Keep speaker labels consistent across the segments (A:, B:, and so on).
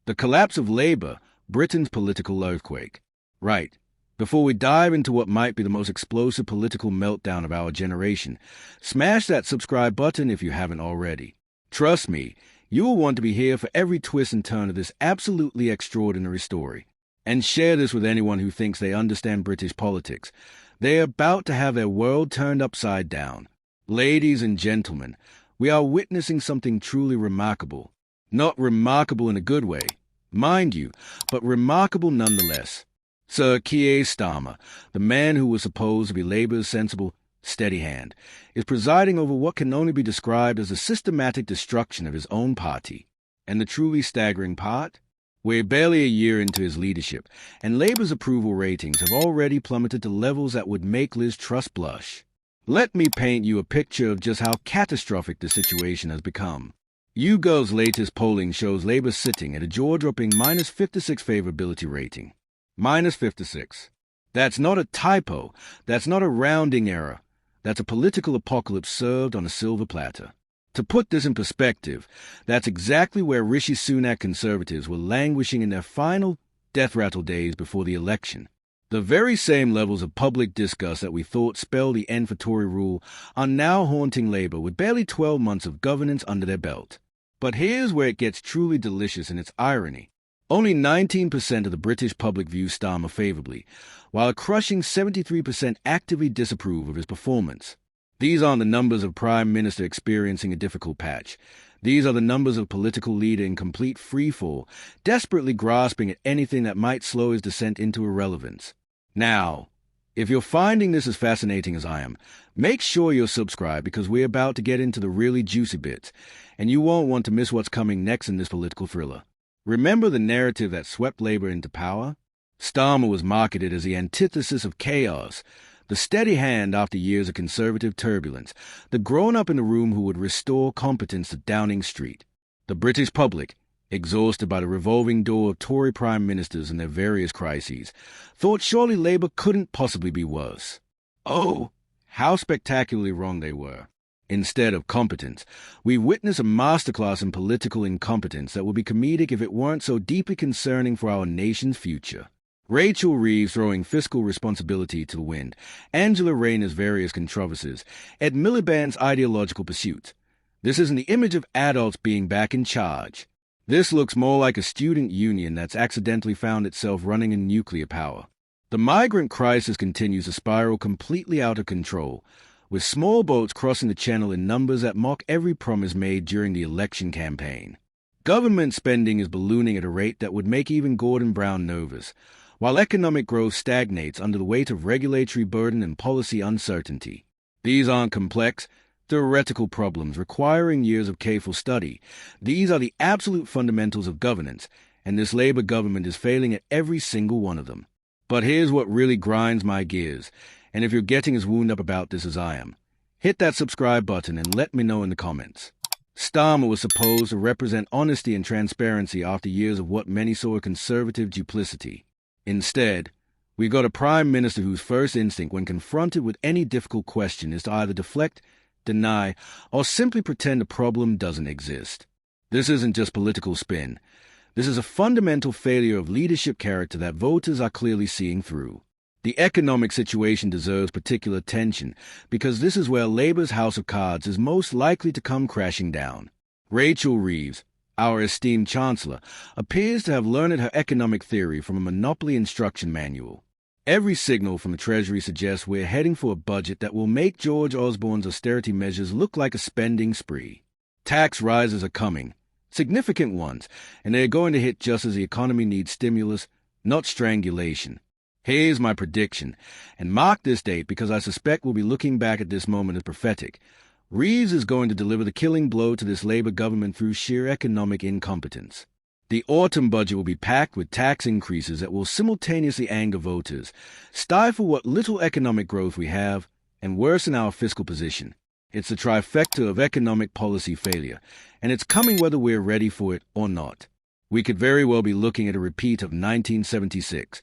A: The collapse of Labour, Britain's political earthquake. Right. Before we dive into what might be the most explosive political meltdown of our generation, smash that subscribe button if you haven't already. Trust me, you will want to be here for every twist and turn of this absolutely extraordinary story. And share this with anyone who thinks they understand British politics. They are about to have their world turned upside down. Ladies and gentlemen, we are witnessing something truly remarkable. Not remarkable in a good way, mind you, but remarkable nonetheless. Sir Keir Starmer, the man who was supposed to be Labour's sensible, steady hand, is presiding over what can only be described as a systematic destruction of his own party. And the truly staggering part? We're barely a year into his leadership, and Labour's approval ratings have already plummeted to levels that would make Liz Truss blush. Let me paint you a picture of just how catastrophic the situation has become. YouGov's latest polling shows Labour sitting at a jaw-dropping -56 favourability rating. -56. That's not a typo. That's not a rounding error. That's a political apocalypse served on a silver platter. To put this in perspective, that's exactly where Rishi Sunak Conservatives were languishing in their final death-rattle days before the election. The very same levels of public disgust that we thought spelled the end for Tory rule are now haunting Labour with barely 12 months of governance under their belt. But here's where it gets truly delicious in its irony. Only 19% of the British public view Starmer favourably, while a crushing 73% actively disapprove of his performance. These aren't the numbers of Prime Minister experiencing a difficult patch. These are the numbers of political leader in complete freefall, desperately grasping at anything that might slow his descent into irrelevance. Now, if you're finding this as fascinating as I am, make sure you're subscribed because we're about to get into the really juicy bits, and you won't want to miss what's coming next in this political thriller. Remember the narrative that swept Labour into power? Starmer was marketed as the antithesis of chaos, the steady hand after years of Conservative turbulence, the grown-up in the room who would restore competence to Downing Street. The British public, exhausted by the revolving door of Tory Prime Ministers and their various crises, thought surely Labour couldn't possibly be worse. Oh, how spectacularly wrong they were. Instead of competence, we witness a masterclass in political incompetence that would be comedic if it weren't so deeply concerning for our nation's future. Rachel Reeves throwing fiscal responsibility to the wind, Angela Rayner's various controversies, Ed Miliband's ideological pursuits. This isn't the image of adults being back in charge. This looks more like a student union that's accidentally found itself running in nuclear power. The migrant crisis continues to spiral completely out of control, with small boats crossing the channel in numbers that mock every promise made during the election campaign. Government spending is ballooning at a rate that would make even Gordon Brown nervous, while economic growth stagnates under the weight of regulatory burden and policy uncertainty. These aren't complex, theoretical problems requiring years of careful study. These are the absolute fundamentals of governance, and this Labour government is failing at every single one of them. But here's what really grinds my gears, and if you're getting as wound up about this as I am, hit that subscribe button and let me know in the comments. Starmer was supposed to represent honesty and transparency after years of what many saw as Conservative duplicity. Instead, we got a Prime Minister whose first instinct when confronted with any difficult question is to either deflect, deny, or simply pretend the problem doesn't exist. This isn't just political spin. This is a fundamental failure of leadership character that voters are clearly seeing through. The economic situation deserves particular attention because this is where Labour's house of cards is most likely to come crashing down. Rachel Reeves, our esteemed Chancellor, appears to have learned her economic theory from a monopoly instruction manual. Every signal from the Treasury suggests we're heading for a budget that will make George Osborne's austerity measures look like a spending spree. Tax rises are coming, significant ones, and they're going to hit just as the economy needs stimulus, not strangulation. Here's my prediction, and mark this date because I suspect we'll be looking back at this moment as prophetic. Reeves is going to deliver the killing blow to this Labour government through sheer economic incompetence. The autumn budget will be packed with tax increases that will simultaneously anger voters, stifle what little economic growth we have, and worsen our fiscal position. It's the trifecta of economic policy failure, and it's coming whether we're ready for it or not. We could very well be looking at a repeat of 1976,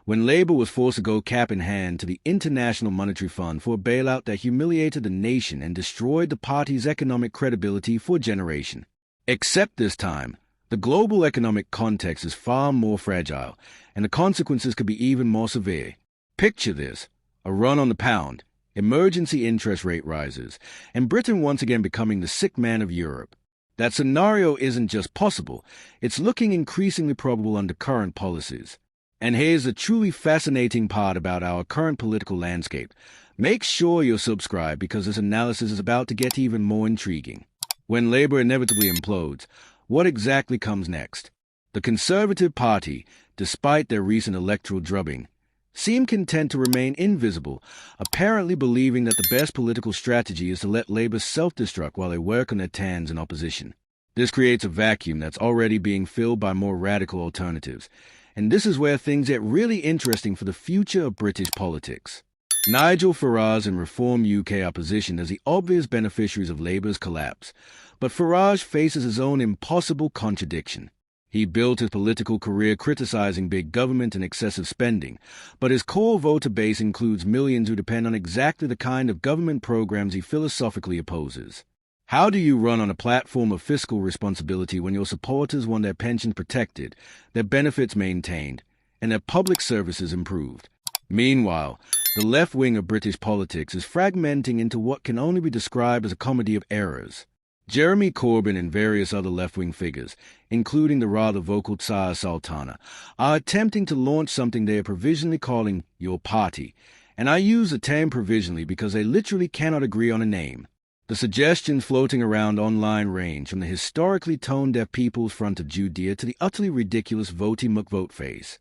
A: when Labour was forced to go cap in hand to the International Monetary Fund for a bailout that humiliated the nation and destroyed the party's economic credibility for a generation. Except this time, The global economic context is far more fragile, and the consequences could be even more severe. Picture this: a run on the pound, emergency interest rate rises, and Britain once again becoming the sick man of Europe. That scenario isn't just possible, it's looking increasingly probable under current policies. And here's the truly fascinating part about our current political landscape. Make sure you're subscribed because this analysis is about to get even more intriguing. When Labour inevitably implodes, what exactly comes next? The Conservative Party, despite their recent electoral drubbing, seem content to remain invisible, apparently believing that the best political strategy is to let Labour self-destruct while they work on their tans in opposition. This creates a vacuum that's already being filled by more radical alternatives, and this is where things get really interesting for the future of British politics. Nigel Farage and Reform UK are positioned as the obvious beneficiaries of Labour's collapse, but Farage faces his own impossible contradiction. He built his political career criticizing big government and excessive spending, but his core voter base includes millions who depend on exactly the kind of government programs he philosophically opposes. How do you run on a platform of fiscal responsibility when your supporters want their pensions protected, their benefits maintained, and their public services improved? Meanwhile, the left wing of British politics is fragmenting into what can only be described as a comedy of errors. Jeremy Corbyn and various other left-wing figures, including the rather vocal Tsar Sultana, are attempting to launch something they are provisionally calling Your Party, and I use the term provisionally because they literally cannot agree on a name. The suggestions floating around online range from the historically tone-deaf People's Front of Judea to the utterly ridiculous Votey McVote face.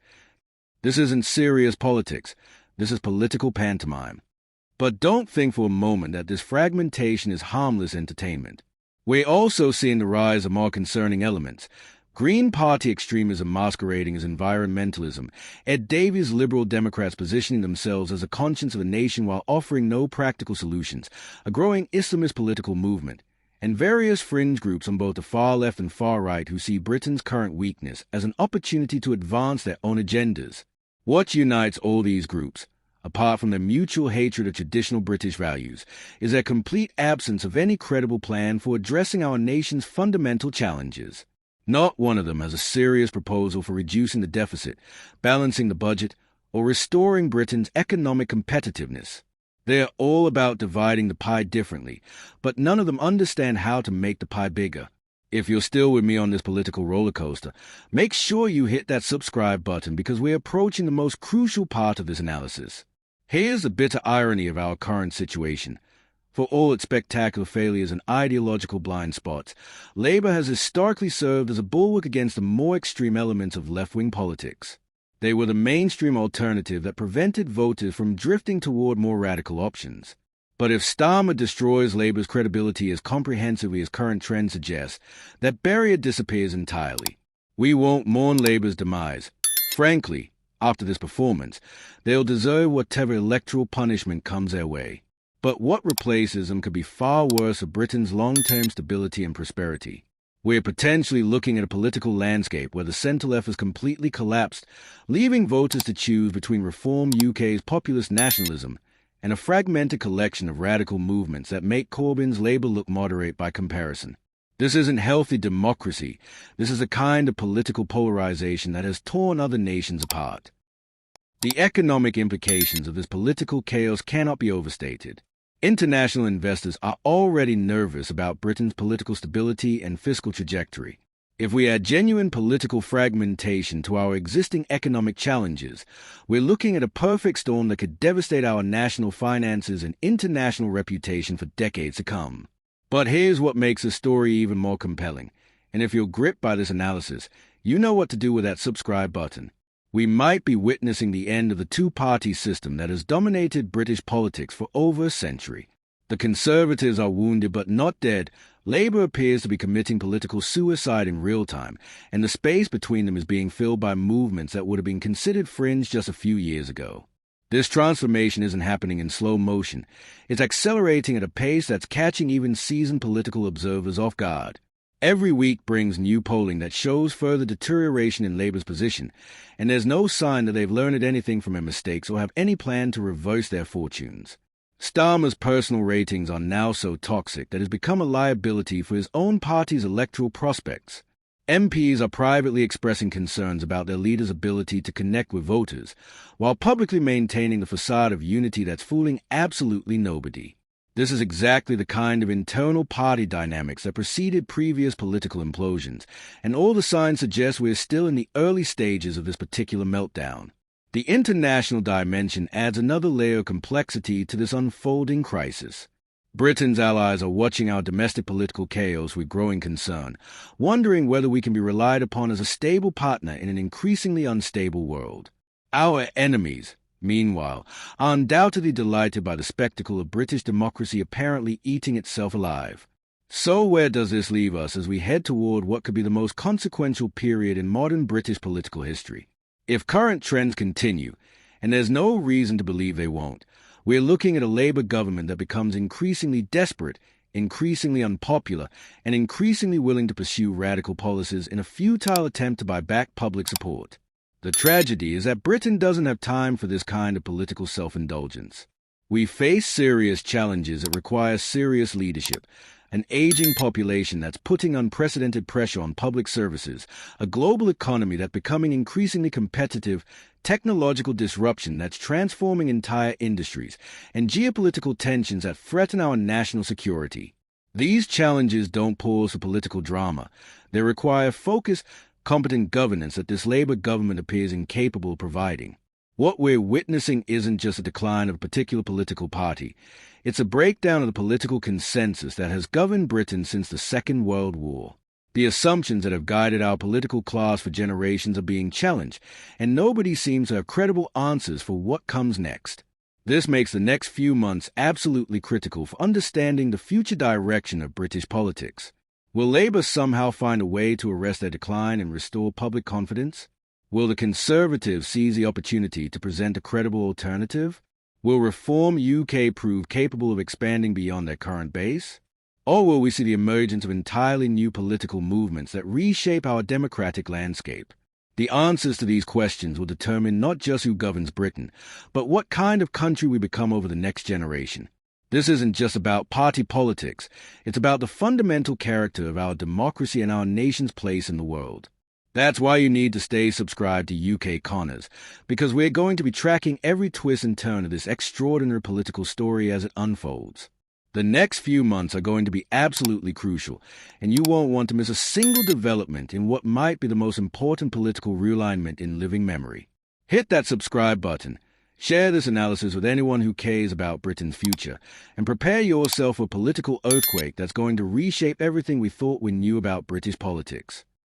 A: This isn't serious politics, this is political pantomime. But don't think for a moment that this fragmentation is harmless entertainment. We're also seeing the rise of more concerning elements. Green Party extremism masquerading as environmentalism, Ed Davies' Liberal Democrats positioning themselves as a conscience of a nation while offering no practical solutions, a growing Islamist political movement, and various fringe groups on both the far left and far right who see Britain's current weakness as an opportunity to advance their own agendas. What unites all these groups, apart from their mutual hatred of traditional British values, is their complete absence of any credible plan for addressing our nation's fundamental challenges. Not one of them has a serious proposal for reducing the deficit, balancing the budget, or restoring Britain's economic competitiveness. They are all about dividing the pie differently, but none of them understand how to make the pie bigger. If you're still with me on this political roller coaster, make sure you hit that subscribe button because we're approaching the most crucial part of this analysis. Here's the bitter irony of our current situation. For all its spectacular failures and ideological blind spots, Labour has historically served as a bulwark against the more extreme elements of left-wing politics. They were the mainstream alternative that prevented voters from drifting toward more radical options. But if Starmer destroys Labour's credibility as comprehensively as current trends suggest, that barrier disappears entirely. We won't mourn Labour's demise. Frankly, after this performance, they'll deserve whatever electoral punishment comes their way. But what replaces them could be far worse for Britain's long-term stability and prosperity. We're potentially looking at a political landscape where the centre-left has completely collapsed, leaving voters to choose between Reform UK's populist nationalism and a fragmented collection of radical movements that make Corbyn's Labour look moderate by comparison. This isn't healthy democracy. This is a kind of political polarization that has torn other nations apart. The economic implications of this political chaos cannot be overstated. International investors are already nervous about Britain's political stability and fiscal trajectory. If we add genuine political fragmentation to our existing economic challenges, we're looking at a perfect storm that could devastate our national finances and international reputation for decades to come. But here's what makes the story even more compelling, and if you're gripped by this analysis, you know what to do with that subscribe button. We might be witnessing the end of the two-party system that has dominated British politics for over a century. The Conservatives are wounded but not dead. Labour appears to be committing political suicide in real time, and the space between them is being filled by movements that would have been considered fringe just a few years ago. This transformation isn't happening in slow motion. It's accelerating at a pace that's catching even seasoned political observers off guard. Every week brings new polling that shows further deterioration in Labour's position, and there's no sign that they've learned anything from their mistakes or have any plan to reverse their fortunes. Starmer's personal ratings are now so toxic that it's become a liability for his own party's electoral prospects. MPs are privately expressing concerns about their leaders' ability to connect with voters, while publicly maintaining the facade of unity that's fooling absolutely nobody. This is exactly the kind of internal party dynamics that preceded previous political implosions, and all the signs suggest we're still in the early stages of this particular meltdown. The international dimension adds another layer of complexity to this unfolding crisis. Britain's allies are watching our domestic political chaos with growing concern, wondering whether we can be relied upon as a stable partner in an increasingly unstable world. Our enemies, meanwhile, are undoubtedly delighted by the spectacle of British democracy apparently eating itself alive. So where does this leave us as we head toward what could be the most consequential period in modern British political history? If current trends continue, and there's no reason to believe they won't, we're looking at a Labour government that becomes increasingly desperate, increasingly unpopular, and increasingly willing to pursue radical policies in a futile attempt to buy back public support. The tragedy is that Britain doesn't have time for this kind of political self-indulgence. We face serious challenges that require serious leadership, an aging population that's putting unprecedented pressure on public services, a global economy that's becoming increasingly competitive, technological disruption that's transforming entire industries, and geopolitical tensions that threaten our national security. These challenges don't pause for political drama. They require focused, competent governance that this Labour government appears incapable of providing. What we're witnessing isn't just a decline of a particular political party. It's a breakdown of the political consensus that has governed Britain since the Second World War. The assumptions that have guided our political class for generations are being challenged, and nobody seems to have credible answers for what comes next. This makes the next few months absolutely critical for understanding the future direction of British politics. Will Labour somehow find a way to arrest their decline and restore public confidence? Will the Conservatives seize the opportunity to present a credible alternative? Will Reform UK prove capable of expanding beyond their current base? Or will we see the emergence of entirely new political movements that reshape our democratic landscape? The answers to these questions will determine not just who governs Britain, but what kind of country we become over the next generation. This isn't just about party politics. It's about the fundamental character of our democracy and our nation's place in the world. That's why you need to stay subscribed to UK Connors, because we're going to be tracking every twist and turn of this extraordinary political story as it unfolds. The next few months are going to be absolutely crucial, and you won't want to miss a single development in what might be the most important political realignment in living memory. Hit that subscribe button, share this analysis with anyone who cares about Britain's future, and prepare yourself for a political earthquake that's going to reshape everything we thought we knew about British politics.